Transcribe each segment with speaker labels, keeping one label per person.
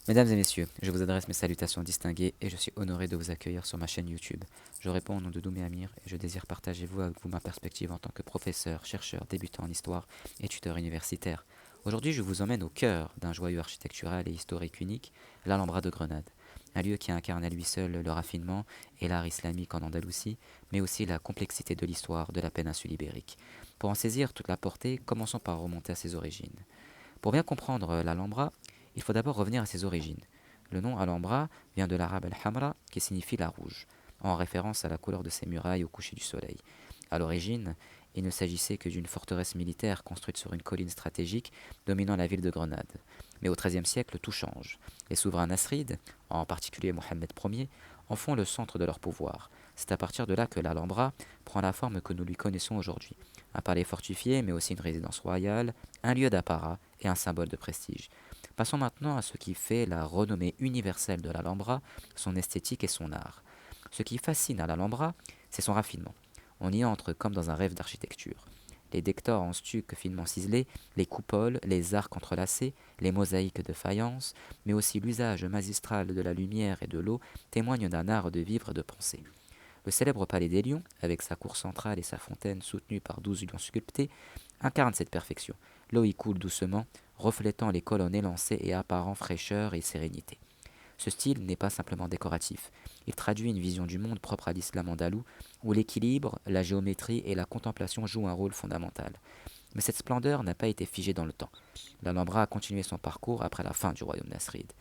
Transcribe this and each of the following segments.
Speaker 1: Mesdames et messieurs, je vous adresse mes salutations distinguées et je suis honoré de vous accueillir sur ma chaîne YouTube. Je réponds au nom de Doumé Amir et je désire partager avec vous ma perspective en tant que professeur, chercheur, débutant en histoire et tuteur universitaire. Aujourd'hui, je vous emmène au cœur d'un joyau architectural et historique unique, l'Alhambra de Grenade. Un lieu qui incarne à lui seul le raffinement et l'art islamique en Andalousie, mais aussi la complexité de l'histoire de la péninsule ibérique. Pour en saisir toute la portée, commençons par remonter à ses origines. Pour bien comprendre l'Alhambra, il faut d'abord revenir à ses origines. Le nom Alhambra vient de l'arabe al-Hamra qui signifie la rouge, en référence à la couleur de ses murailles au coucher du soleil. À l'origine, il ne s'agissait que d'une forteresse militaire construite sur une colline stratégique dominant la ville de Grenade. Mais au XIIIe siècle, tout change. Les souverains nasrides, en particulier Mohammed Ier, en font le centre de leur pouvoir. C'est à partir de là que l'Alhambra prend la forme que nous lui connaissons aujourd'hui. Un palais fortifié, mais aussi une résidence royale, un lieu d'apparat et un symbole de prestige. Passons maintenant à ce qui fait la renommée universelle de l'Alhambra, son esthétique et son art. Ce qui fascine à l'Alhambra, c'est son raffinement. On y entre comme dans un rêve d'architecture. Les décors en stuc finement ciselés, les coupoles, les arcs entrelacés, les mosaïques de faïence, mais aussi l'usage magistral de la lumière et de l'eau témoignent d'un art de vivre et de penser. Le célèbre palais des Lions, avec sa cour centrale et sa fontaine soutenue par 12 lions sculptés, incarne cette perfection. L'eau y coule doucement, reflétant les colonnes élancées et apparent fraîcheur et sérénité. Ce style n'est pas simplement décoratif, il traduit une vision du monde propre à l'islam andalou, où l'équilibre, la géométrie et la contemplation jouent un rôle fondamental. Mais cette splendeur n'a pas été figée dans le temps. L'Alhambra a continué son parcours après la fin du royaume nasride.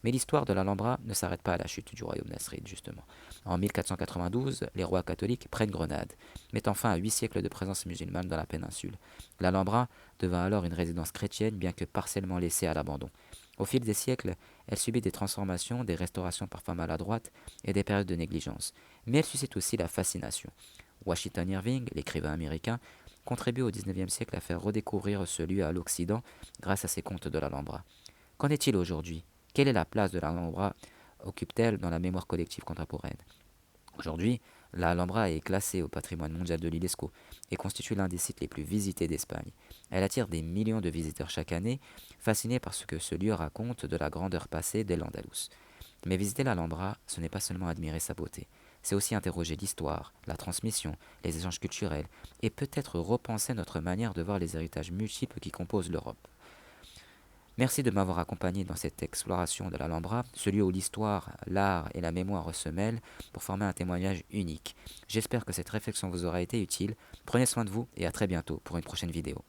Speaker 1: Mais l'histoire de l'Alhambra ne s'arrête pas à la chute du royaume nasride, justement. En 1492, les rois catholiques prennent Grenade, mettant fin à 8 siècles de présence musulmane dans la péninsule. L'Alhambra devint alors une résidence chrétienne, bien que partiellement laissée à l'abandon. Au fil des siècles, elle subit des transformations, des restaurations parfois maladroites et des périodes de négligence. Mais elle suscite aussi la fascination. Washington Irving, l'écrivain américain, contribue au XIXe siècle à faire redécouvrir ce lieu à l'Occident grâce à ses contes de l'Alhambra. Qu'en est-il aujourd'hui? Quelle est la place de l'Alhambra occupe-t-elle dans la mémoire collective contemporaine? Aujourd'hui, la Alhambra est classée au patrimoine mondial de l'UNESCO et constitue l'un des sites les plus visités d'Espagne. Elle attire des millions de visiteurs chaque année, fascinés par ce que ce lieu raconte de la grandeur passée de l'Andalous. Mais visiter l'Alhambra, ce n'est pas seulement admirer sa beauté, c'est aussi interroger l'histoire, la transmission, les échanges culturels, et peut-être repenser notre manière de voir les héritages multiples qui composent l'Europe. Merci de m'avoir accompagné dans cette exploration de l'Alhambra, ce lieu où l'histoire, l'art et la mémoire se mêlent pour former un témoignage unique. J'espère que cette réflexion vous aura été utile. Prenez soin de vous et à très bientôt pour une prochaine vidéo.